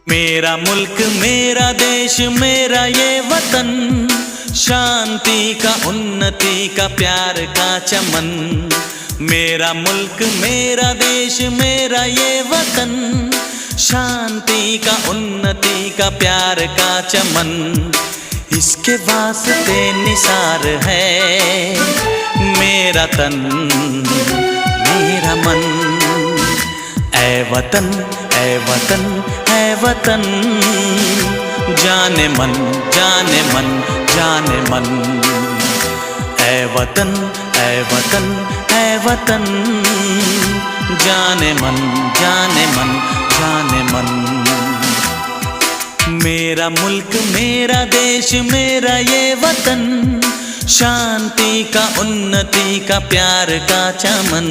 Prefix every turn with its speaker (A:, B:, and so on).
A: मेरा मुल्क मेरा देश मेरा ये वतन, शांति का उन्नति का प्यार का चमन। मेरा मुल्क मेरा देश मेरा ये वतन, शांति का उन्नति का प्यार का चमन। इसके वास्ते निसार है मेरा तन मेरा मन। ऐ वतन ऐ वतन ऐ वतन, जाने मन जाने मन जाने मन। ऐ वतन ऐ वतन ऐ वतन, जाने मन जाने मन जाने मन। मेरा मुल्क मेरा देश मेरा ये वतन, शांति का उन्नति का प्यार का चमन।